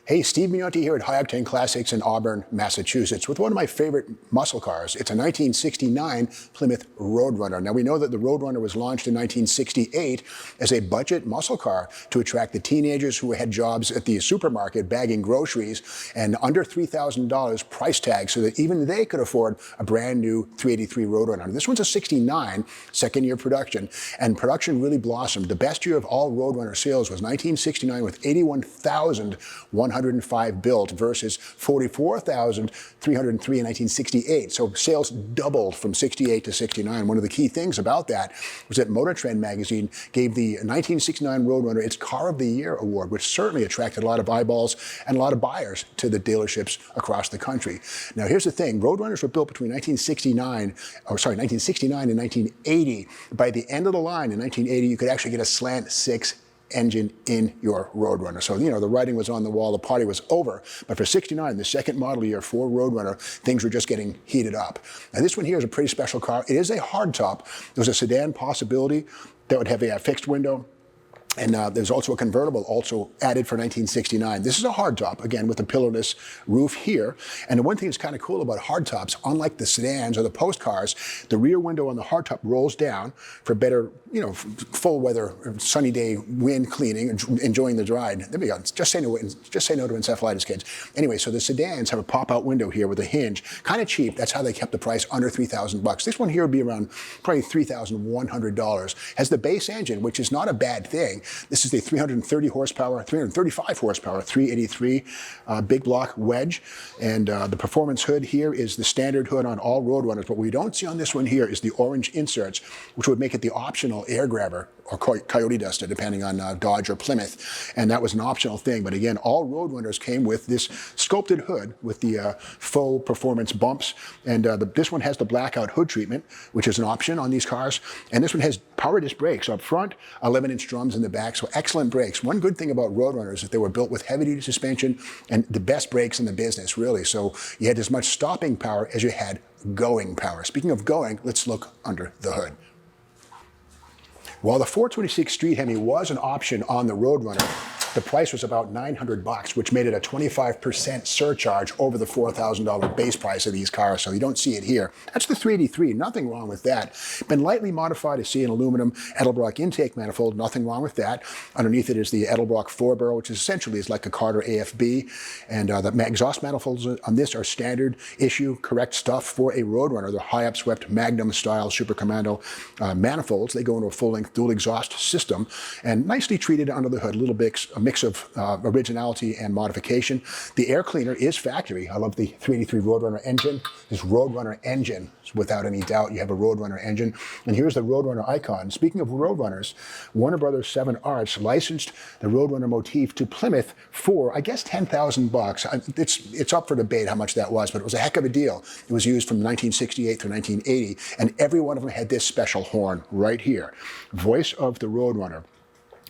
Hey, Steve Magnante here at High Octane Classics in Auburn, Massachusetts, with one of my favorite muscle cars. It's a 1969 Plymouth Roadrunner. Now, we know that the Roadrunner was launched in 1968 as a budget muscle car to attract the teenagers who had jobs at the supermarket bagging groceries and under $3,000 price tag so that even they could afford a brand new 383 Roadrunner. This one's a 69, second year production, and production really blossomed. The best year of all Roadrunner sales was 1969 with 81,105 built versus 44,303 in 1968. So sales doubled from 68 to 69. One of the key things about that was that Motor Trend magazine gave the 1969 Roadrunner its Car of the Year award, which certainly attracted a lot of eyeballs and a lot of buyers to the dealerships across the country. Now, here's the thing. Roadrunners were built between 1969 and 1980. By the end of the line in 1980, you could actually get a slant six engine in your Roadrunner. So, you know, the writing was on the wall, the party was over. But for 69, the second model year for Roadrunner, things were just getting heated up. Now, this one here is a pretty special car. It is a hardtop. There's a sedan possibility that would have a fixed window. And there's also a convertible also added for 1969. This is a hardtop, again, with a pillarless roof here. And the one thing that's kind of cool about hardtops, unlike the sedans or the post cars, the rear window on the hardtop rolls down for better, you know, full weather, sunny day, wind cleaning, enjoying the ride. There we go. Just say no to encephalitis, kids. Anyway, so the sedans have a pop-out window here with a hinge. Kind of cheap. That's how they kept the price under $3,000. This one here would be around probably $3,100. Has the base engine, which is not a bad thing. This is the 335 horsepower, 383 big block wedge. And the performance hood here is the standard hood on all Roadrunners. What we don't see on this one here is the orange inserts, which would make it the optional air grabber or coyote duster, depending on Dodge or Plymouth. And that was an optional thing. But again, all Roadrunners came with this sculpted hood with the faux performance bumps. And this one has the blackout hood treatment, which is an option on these cars. And this one has power disc brakes up front, 11-inch drums in the back. So excellent brakes. One good thing about Roadrunners is that they were built with heavy-duty suspension and the best brakes in the business, really. So you had as much stopping power as you had going power. Speaking of going, let's look under the hood. While the 426 Street Hemi was an option on the Roadrunner, the price was about $900, which made it a 25% surcharge over the $4,000 base price of these cars, so you don't see it here. That's the 383, nothing wrong with that. Been lightly modified to see an aluminum Edelbrock intake manifold, nothing wrong with that. Underneath it is the Edelbrock 4-barrel, which essentially is like a Carter AFB, and the exhaust manifolds on this are standard issue, correct stuff for a Roadrunner. They're high upswept Magnum style Super Commando manifolds. They go into a full-length dual exhaust system and nicely treated under the hood, a mix of originality and modification. The air cleaner is factory. I love the 383 Roadrunner engine. This Roadrunner engine, without any doubt, you have a Roadrunner engine. And here's the Roadrunner icon. Speaking of Roadrunners, Warner Brothers 7 Arts licensed the Roadrunner motif to Plymouth for, I guess, $10,000. It's up for debate how much that was, but it was a heck of a deal. It was used from 1968 through 1980, and every one of them had this special horn right here. Voice of the Roadrunner.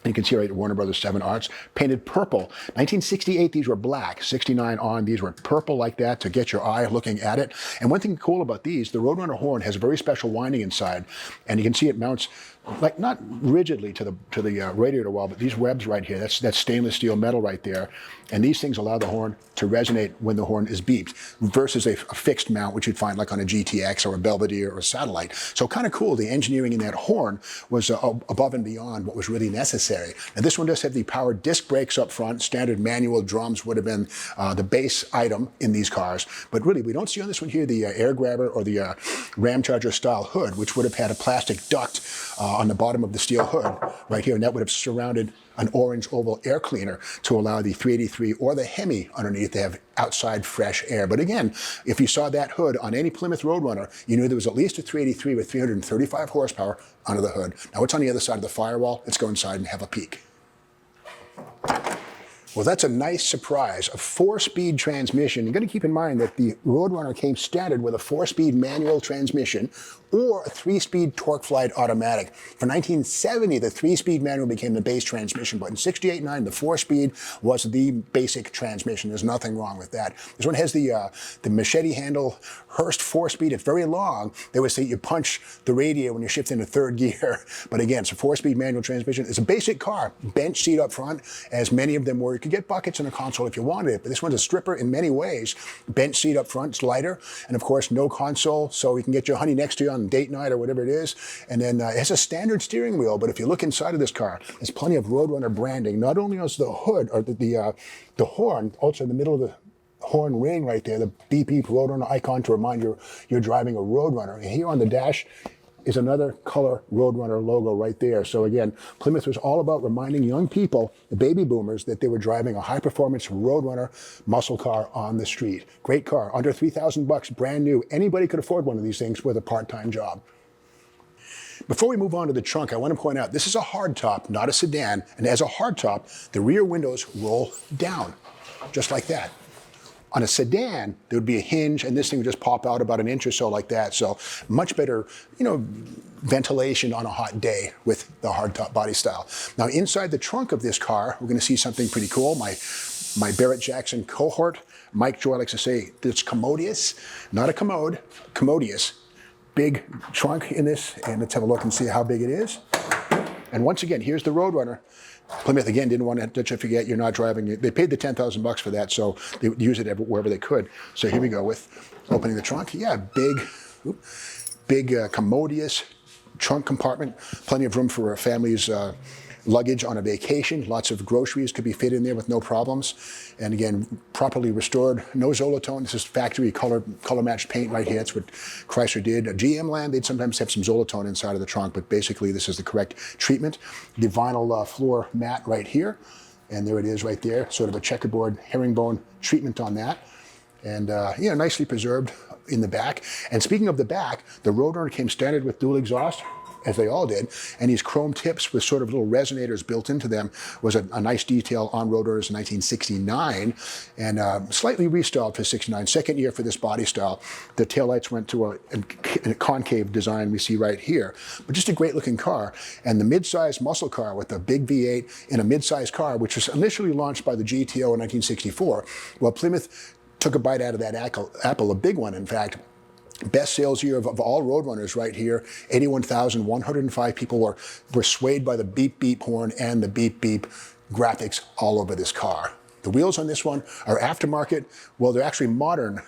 You can see right at Warner Brothers 7 Arts, painted purple. 1968, these were black. 69 on, these were purple like that to get your eye looking at it. And one thing cool about these, the Roadrunner horn has a very special winding inside, and you can see it mounts like not rigidly to the radiator wall, but these webs right here, that's stainless steel metal right there. And these things allow the horn to resonate when the horn is beeped versus a fixed mount, which you'd find like on a GTX or a Belvedere or a Satellite. So kind of cool. The engineering in that horn was above and beyond what was really necessary. Now this one does have the power disc brakes up front. Standard manual drums would have been the base item in these cars. But really, we don't see on this one here the air grabber or the Ramcharger style hood, which would have had a plastic duct on the bottom of the steel hood right here, and that would have surrounded an orange oval air cleaner to allow the 383 or the Hemi underneath to have outside fresh air. But again, if you saw that hood on any Plymouth Roadrunner, you knew there was at least a 383 with 335 horsepower under the hood. Now what's on the other side of the firewall? Let's go inside and have a peek. Well, that's a nice surprise, a 4-speed transmission. You're going to keep in mind that the Roadrunner came standard with a 4-speed manual transmission or a 3-speed torque-flight automatic. For 1970, the 3-speed manual became the base transmission, but in 68-9, the 4-speed was the basic transmission. There's nothing wrong with that. This one has the machete handle Hurst 4-speed. It's very long. They would say you punch the radio when you shift into third gear. But again, it's a 4-speed manual transmission. It's a basic car, bench seat up front, as many of them were. You could get buckets in the console if you wanted it, but this one's a stripper in many ways. Bench seat up front, it's lighter, and of course no console, so you can get your honey next to you on date night or whatever it is. And then it has a standard steering wheel, but if you look inside of this car, there's plenty of Roadrunner branding. Not only is the hood, or the horn, also in the middle of the horn ring right there, the beep beep Roadrunner icon to remind you you're driving a Roadrunner. And here on the dash is another color Roadrunner logo right there. So again, Plymouth was all about reminding young people, the baby boomers, that they were driving a high-performance Roadrunner muscle car on the street. Great car, under $3,000, brand new. Anybody could afford one of these things with a part-time job. Before we move on to the trunk, I want to point out this is a hardtop, not a sedan, and as a hardtop, the rear windows roll down, just like that. On a sedan, there would be a hinge, and this thing would just pop out about an inch or so like that. So much better, ventilation on a hot day with the hardtop body style. Now inside the trunk of this car, we're going to see something pretty cool. My Barrett Jackson cohort, Mike Joy likes to say it's commodious, not a commode, commodious. Big trunk in this, and let's have a look and see how big it is. And once again, here's the Roadrunner. Plymouth, again, didn't want to let you forget you're not driving. They paid the $10,000 for that, so they would use it wherever they could. So here we go with opening the trunk. Yeah, big, commodious trunk compartment. Plenty of room for a family's luggage on a vacation. Lots of groceries could be fit in there with no problems. And again, properly restored. No Zolatone. This is factory color matched paint right here. That's what Chrysler did. GM land, they'd sometimes have some Zolatone inside of the trunk, but basically this is the correct treatment. The vinyl floor mat right here. And there it is right there. Sort of a checkerboard herringbone treatment on that. And nicely preserved in the back. And speaking of the back, the Roadrunner came standard with dual exhaust, as they all did, and these chrome tips with sort of little resonators built into them was a nice detail on Roadrunners in 1969, and slightly restyled for 69. Second year for this body style. The taillights went to a concave design we see right here, but just a great looking car. And the mid-size muscle car with a big V8 in a mid-size car, which was initially launched by the GTO in 1964, well, Plymouth took a bite out of that apple, a big one, in fact. Best sales year of all Roadrunners right here. 81,105 people were swayed by the beep beep horn and the beep beep graphics all over this car. The wheels on this one are aftermarket. Well, they're actually modern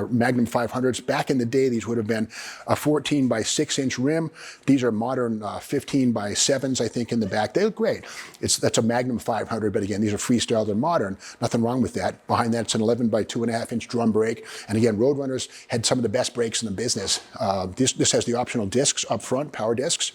Magnum 500s. Back in the day, these would have been a 14 by 6 inch rim. These are modern 15 by 7s, I think, in the back. They look great. That's a Magnum 500, but again, these are freestyle, they're modern. Nothing wrong with that. Behind that, it's an 11 by 2.5 inch drum brake. And again, Roadrunners had some of the best brakes in the business. This has the optional discs up front, power discs.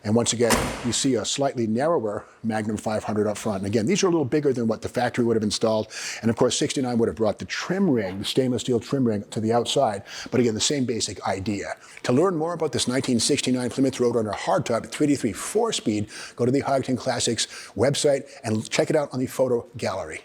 And once again, you see a slightly narrower Magnum 500 up front. And again, these are a little bigger than what the factory would have installed. And of course, 69 would have brought the trim ring, the stainless steel trim ring, to the outside. But again, the same basic idea. To learn more about this 1969 Plymouth Roadrunner hardtop 383 4-speed, go to the High-Octane Classics website and check it out on the photo gallery.